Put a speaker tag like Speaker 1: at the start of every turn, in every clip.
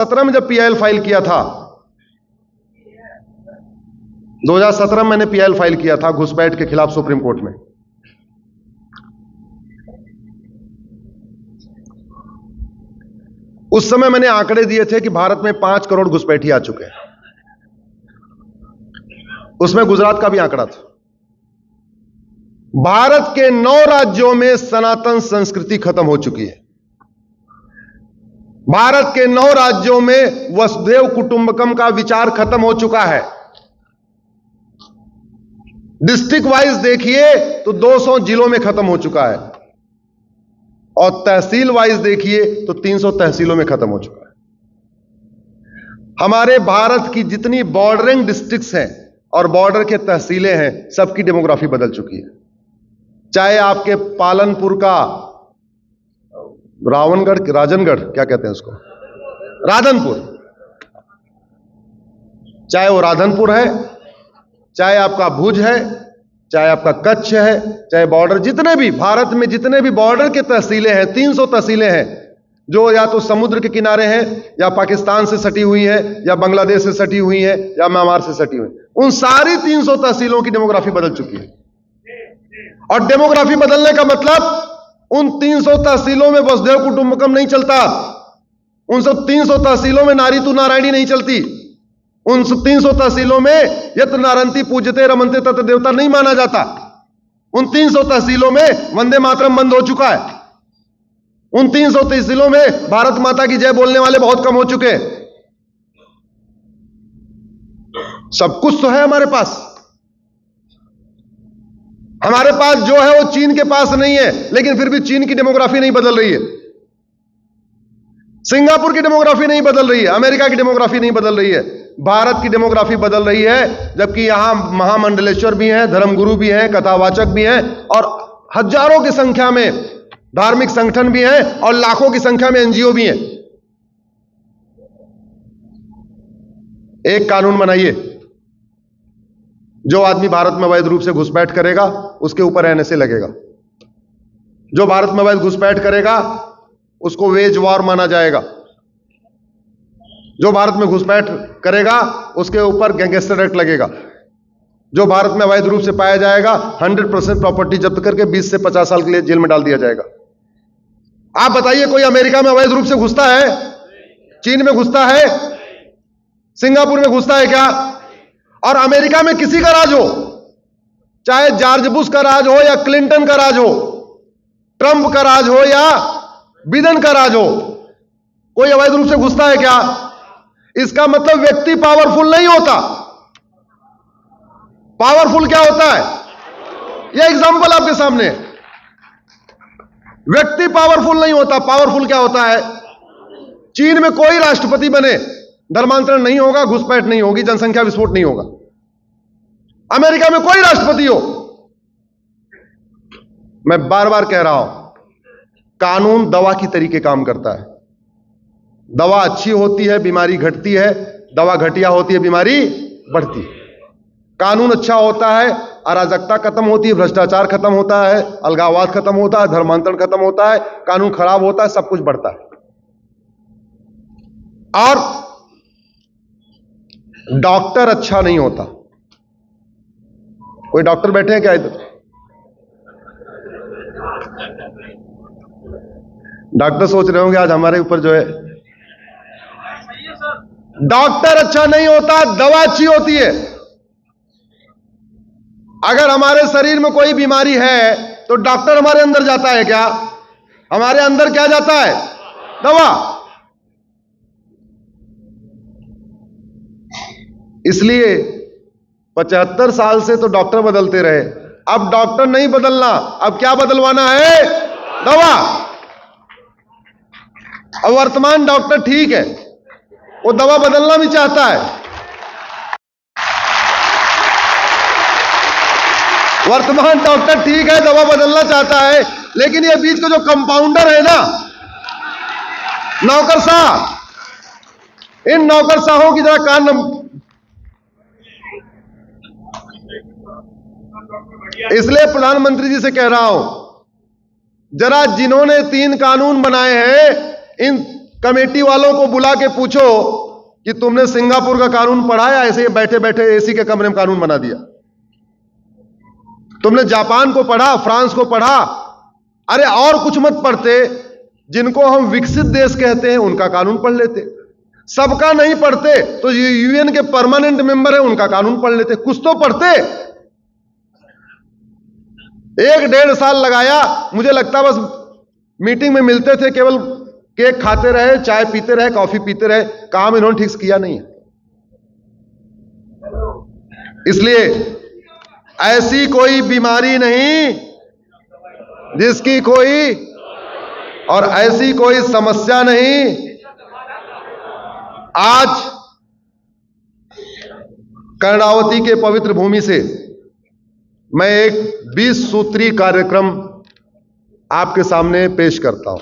Speaker 1: 2017 में जब PIL file किया था, 2017 में मैंने पीआईएल फाइल किया था घुसपैठ के खिलाफ सुप्रीम कोर्ट में। उस समय मैंने आंकड़े दिए थे कि भारत में 5 करोड़ घुसपैठी आ चुके हैं। उसमें गुजरात का भी आंकड़ा था। भारत के 9 राज्यों में सनातन संस्कृति खत्म हो चुकी है। भारत के 9 राज्यों में वसुधैव कुटुंबकम का विचार खत्म हो चुका है। डिस्ट्रिक्ट वाइज देखिए तो 200 जिलों में खत्म हो चुका है, और तहसील वाइज देखिए तो 300 तहसीलों में खत्म हो चुका है। हमारे भारत की जितनी बॉर्डरिंग डिस्ट्रिक्ट्स हैं और बॉर्डर के तहसीलें हैं, सबकी डेमोग्राफी बदल चुकी है। चाहे आपके पालनपुर का राजनगढ़ क्या कहते हैं उसको, राधनपुर, चाहे वो राधनपुर है, चाहे आपका भुज है, चाहे आपका कच्छ है, चाहे बॉर्डर जितने भी भारत में जितने भी बॉर्डर के तहसीलें हैं, 300 तहसीलें हैं जो या तो समुद्र के किनारे हैं, या पाकिस्तान से सटी हुई है, या बांग्लादेश से सटी हुई है, या म्यांमार से सटी हुई। उन सारी 300 तहसीलों की डेमोग्राफी बदल चुकी है। और डेमोग्राफी बदलने का मतलब उन 300 तहसीलों में वसुधैव कुटुंबकम नहीं चलता। उन सब 300 तहसीलों में नारी तू नारायणी नहीं चलती। उन 300 तहसीलों में यत्र नारंती पूज्यते रमन्ते तत्र देवता नहीं माना जाता। उन 300 तहसीलों में वंदे मातरम बंद हो चुका है। उन 300 तहसीलों में भारत माता की जय बोलने वाले बहुत कम हो चुके। सब कुछ तो है हमारे पास। हमारे पास जो है वो चीन के पास नहीं है, लेकिन फिर भी चीन की डेमोग्राफी नहीं बदल रही है, सिंगापुर की डेमोग्राफी नहीं बदल रही है, अमेरिका की डेमोग्राफी नहीं बदल रही है। भारत की डेमोग्राफी बदल रही है, जबकि यहां महामंडलेश्वर भी हैं, धर्मगुरु भी हैं, कथावाचक भी हैं, और हजारों की संख्या में धार्मिक संगठन भी हैं, और लाखों की संख्या में एनजीओ भी हैं। एक कानून बनाइए, जो आदमी भारत में अवैध रूप से घुसपैठ करेगा उसके ऊपर एनएसए लगेगा। जो भारत में अवैध घुसपैठ करेगा उसको वेज वॉर माना जाएगा। जो भारत में घुसपैठ करेगा उसके ऊपर गैंगस्टर एक्ट लगेगा। जो भारत में अवैध रूप से पाया जाएगा 100% प्रॉपर्टी जब्त करके 20 से 50 साल के लिए जेल में डाल दिया जाएगा। आप बताइए, कोई अमेरिका में अवैध रूप से घुसता है? चीन में घुसता है? सिंगापुर में घुसता है क्या? और अमेरिका में किसी का राज हो, चाहे जॉर्ज बुश का राज हो या क्लिंटन का राज हो, ट्रंप का राज हो या बिडेन का राज हो, कोई अवैध रूप से घुसता है क्या? इसका मतलब व्यक्ति पावरफुल नहीं होता। पावरफुल क्या होता है? यह एग्जांपल आपके सामने है। व्यक्ति पावरफुल नहीं होता। पावरफुल क्या होता है? चीन में कोई राष्ट्रपति बने, धर्मांतरण नहीं होगा, घुसपैठ नहीं होगी, जनसंख्या विस्फोट नहीं होगा। अमेरिका में कोई राष्ट्रपति हो, मैं बार बार कह रहा हूं, कानून दवा की तरीके काम करता है। दवा अच्छी होती है, बीमारी घटती है, दवा घटिया होती है, बीमारी बढ़ती है। कानून अच्छा होता है, अराजकता खत्म होती है, भ्रष्टाचार खत्म होता है, अलगाववाद खत्म होता है, धर्मांतरण खत्म होता है। कानून खराब होता है, सब कुछ बढ़ता है। और डॉक्टर अच्छा नहीं होता। कोई डॉक्टर बैठे हैं क्या इधर? डॉक्टर सोच रहे होंगे आज हमारे ऊपर जो है, डॉक्टर अच्छा नहीं होता, दवा अच्छी होती है। अगर हमारे शरीर में कोई बीमारी है तो डॉक्टर हमारे अंदर जाता है क्या? हमारे अंदर क्या जाता है? दवा। इसलिए 75 साल से तो डॉक्टर बदलते रहे, अब डॉक्टर नहीं बदलना, अब क्या बदलवाना है? दवा। अब वर्तमान डॉक्टर ठीक है, वो दवा बदलना भी चाहता है। वर्तमान डॉक्टर ठीक है, दवा बदलना चाहता है, लेकिन ये बीच का जो कंपाउंडर है ना, नौकरशाह, इन नौकरशाहों की जरा कान, इसलिए प्रधानमंत्री जी से कह रहा हूं, जरा जिन्होंने 3 कानून बनाए हैं, इन कमेटी वालों को बुला के पूछो कि तुमने सिंगापुर का कानून पढ़ा या ऐसे ही बैठे बैठे एसी के कमरे में कानून बना दिया? तुमने जापान को पढ़ा, फ्रांस को पढ़ा? अरे और कुछ मत पढ़ते, जिनको हम विकसित देश कहते हैं उनका कानून पढ़ लेते। सबका नहीं पढ़ते तो यूएन के परमानेंट मेंबर है उनका कानून पढ़ लेते। कुछ तो पढ़ते। 1-1.5 साल लगाया, मुझे लगता बस मीटिंग में मिलते थे, केवल केक खाते रहे, चाय पीते रहे, कॉफी पीते रहे, काम इन्होंने ठीक से किया नहीं है। इसलिए ऐसी कोई बीमारी नहीं जिसकी कोई और ऐसी कोई समस्या नहीं। आज कर्णावती के पवित्र भूमि से मैं एक 20 सूत्री कार्यक्रम आपके सामने पेश करता हूं।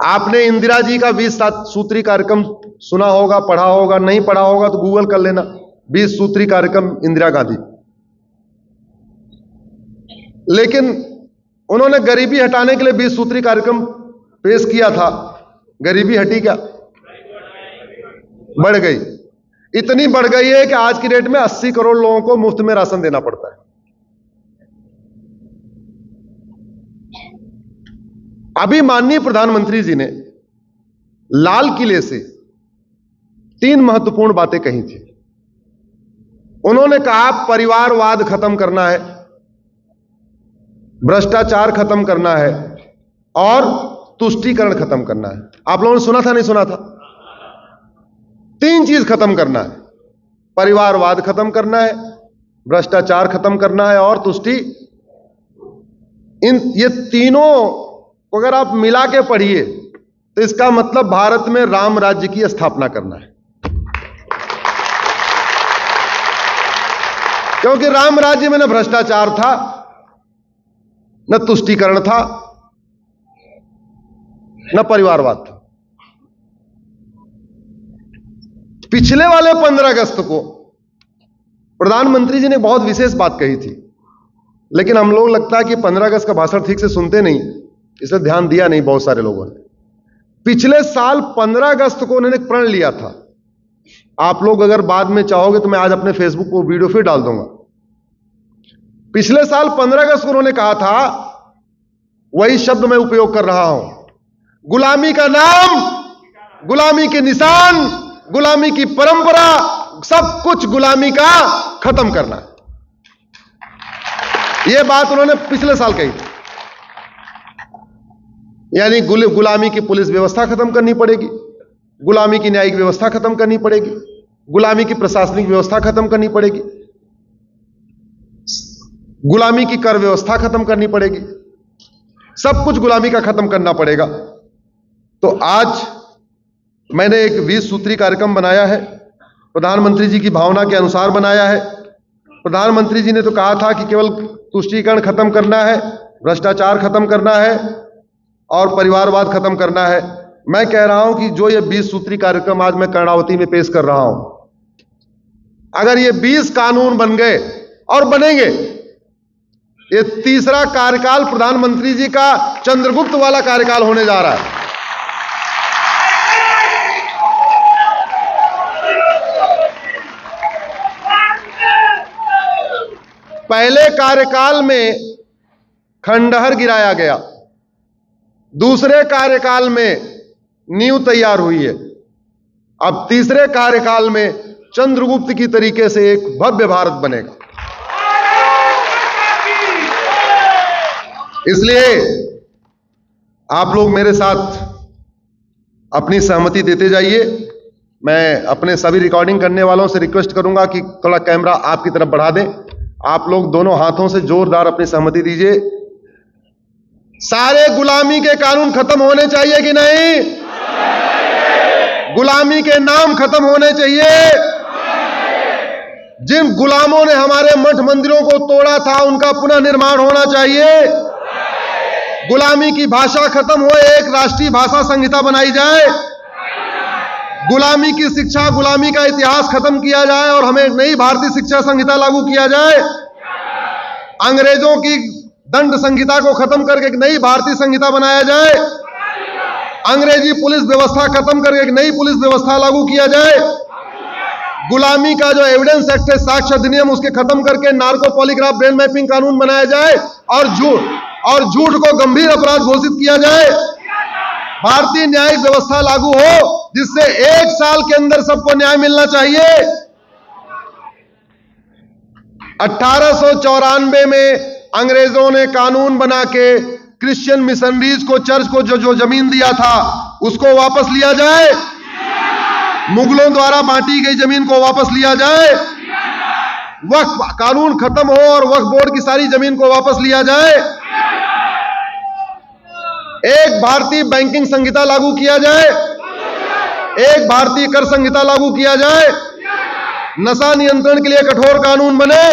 Speaker 1: आपने इंदिरा जी का 20 सूत्री कार्यक्रम सुना होगा, पढ़ा होगा, नहीं पढ़ा होगा तो गूगल कर लेना, 20 सूत्री कार्यक्रम इंदिरा गांधी। लेकिन उन्होंने गरीबी हटाने के लिए 20 सूत्री कार्यक्रम पेश किया था। गरीबी हटी क्या? बढ़ गई। इतनी बढ़ गई है कि आज की डेट में 80 करोड़ लोगों को मुफ्त में राशन देना पड़ता है। अभी माननीय प्रधानमंत्री जी ने लाल किले से 3 महत्वपूर्ण बातें कही थी। उन्होंने कहा परिवारवाद खत्म करना है, भ्रष्टाचार खत्म करना है और तुष्टीकरण खत्म करना है। आप लोगों ने सुना था, नहीं सुना था? 3 चीज खत्म करना है। परिवारवाद खत्म करना है, भ्रष्टाचार खत्म करना है और तुष्टि। ये तीनों को अगर आप मिला के पढ़िए तो इसका मतलब भारत में राम राज्य की स्थापना करना है। क्योंकि राम राज्य में न भ्रष्टाचार था, न तुष्टीकरण था, न परिवारवाद था। पिछले वाले 15 अगस्त को प्रधानमंत्री जी ने बहुत विशेष बात कही थी, लेकिन हम लोग लगता है कि 15 अगस्त का भाषण ठीक से सुनते नहीं, इसलिए ध्यान दिया नहीं बहुत सारे लोगों ने। पिछले साल 15 अगस्त को उन्होंने एक प्रण लिया था। आप लोग अगर बाद में चाहोगे तो मैं आज अपने फेसबुक पर वीडियो फिर डाल दूंगा। पिछले साल 15 अगस्त को उन्होंने कहा था, वही शब्द मैं उपयोग कर रहा हूं, गुलामी का नाम, गुलामी के निशान, गुलामी की परंपरा, सब कुछ गुलामी का खत्म करना। यह बात उन्होंने पिछले साल कही थी। यानी गुलामी की पुलिस व्यवस्था खत्म करनी पड़ेगी, गुलामी की न्यायिक व्यवस्था खत्म करनी पड़ेगी, गुलामी की प्रशासनिक व्यवस्था खत्म करनी पड़ेगी, गुलामी की कर व्यवस्था खत्म करनी पड़ेगी, सब कुछ गुलामी का खत्म करना पड़ेगा। तो आज मैंने एक 20 सूत्री कार्यक्रम बनाया है, प्रधानमंत्री जी की भावना के अनुसार बनाया है। प्रधानमंत्री जी ने तो कहा था कि केवल तुष्टीकरण खत्म करना है, भ्रष्टाचार खत्म करना है और परिवारवाद खत्म करना है। मैं कह रहा हूं कि जो ये 20 सूत्री कार्यक्रम आज मैं कर्णावती में पेश कर रहा हूं, अगर ये 20 कानून बन गए और बनेंगे, ये तीसरा कार्यकाल प्रधानमंत्री जी का चंद्रगुप्त वाला कार्यकाल होने जा रहा है। पहले कार्यकाल में खंडहर गिराया गया, दूसरे कार्यकाल में नींव तैयार हुई है, अब तीसरे कार्यकाल में चंद्रगुप्त की तरीके से एक भव्य भारत बनेगा। इसलिए आप लोग मेरे साथ अपनी सहमति देते जाइए। मैं अपने सभी रिकॉर्डिंग करने वालों से रिक्वेस्ट करूंगा कि थोड़ा कैमरा आपकी तरफ बढ़ा दें। आप लोग दोनों हाथों से जोरदार अपनी सहमति दीजिए। सारे गुलामी के कानून खत्म होने चाहिए कि नहीं? गुलामी के नाम खत्म होने चाहिए। जिन गुलामों ने हमारे मठ मंदिरों को तोड़ा था, उनका पुनः निर्माण होना चाहिए। गुलामी की भाषा खत्म हो, एक राष्ट्रीय भाषा संहिता बनाई जाए। गुलामी की शिक्षा, गुलामी का इतिहास खत्म किया जाए और हमें एक नई भारतीय शिक्षा संहिता लागू किया जाए। अंग्रेजों की दंड संहिता को खत्म करके एक नई भारतीय संहिता बनाया जाए, अंग्रेजी पुलिस व्यवस्था खत्म करके एक नई पुलिस व्यवस्था लागू किया जाए, गुलामी का जो एविडेंस एक्ट है, साक्ष्य अधिनियम, उसके खत्म करके नार्को पॉलीग्राफ ब्रेन मैपिंग कानून बनाया जाए और झूठ को गंभीर अपराध घोषित किया जाए। भारतीय न्यायिक व्यवस्था लागू हो जिससे 1 साल के अंदर सबको न्याय मिलना चाहिए। 1894 में अंग्रेजों ने कानून बना के क्रिश्चियन मिशनरीज को, चर्च को जो जमीन दिया था उसको वापस लिया जाए, मुगलों द्वारा बांटी गई जमीन को वापस लिया जाए, वक्फ कानून खत्म हो और वक्फ बोर्ड की सारी जमीन को वापस लिया जाए, एक भारतीय बैंकिंग संहिता लागू किया जाए, एक भारतीय कर संहिता लागू किया जाए, नशा नियंत्रण के लिए कठोर कानून बने,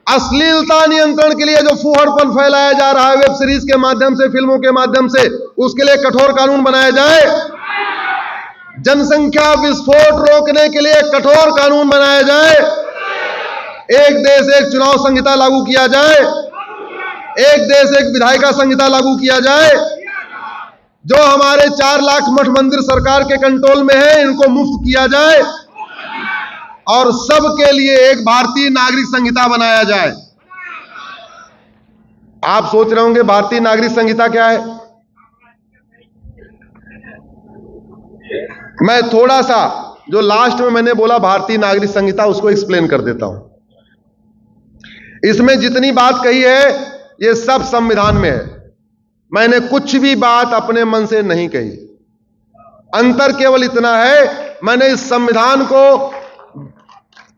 Speaker 1: अश्लीलता नियंत्रण के लिए जो फूहड़पन फैलाया जा रहा है वेब सीरीज के माध्यम से, फिल्मों के माध्यम से, उसके लिए कठोर कानून बनाया जाए, जनसंख्या विस्फोट रोकने के लिए कठोर कानून बनाया जाए, एक देश एक चुनाव संहिता लागू किया जाए, एक देश एक विधायिका संहिता लागू किया जाए, जो हमारे 4 लाख मठ मंदिर सरकार के कंट्रोल में है इनको मुफ्त किया जाए और सबके लिए एक भारतीय नागरिक संहिता बनाया जाए। आप सोच रहे होंगे भारतीय नागरिक संहिता क्या है? मैं थोड़ा सा जो लास्ट में मैंने बोला भारतीय नागरिक संहिता उसको एक्सप्लेन कर देता हूं। इसमें जितनी बात कही है ये सब संविधान में है, मैंने कुछ भी बात अपने मन से नहीं कही। अंतर केवल इतना है, मैंने इस संविधान को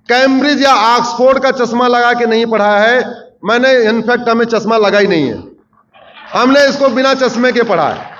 Speaker 1: कैम्ब्रिज या ऑक्सफोर्ड का चश्मा लगा के नहीं पढ़ा है, मैंने इनफैक्ट हमें चश्मा लगा ही नहीं है, हमने इसको बिना चश्मे के पढ़ा है।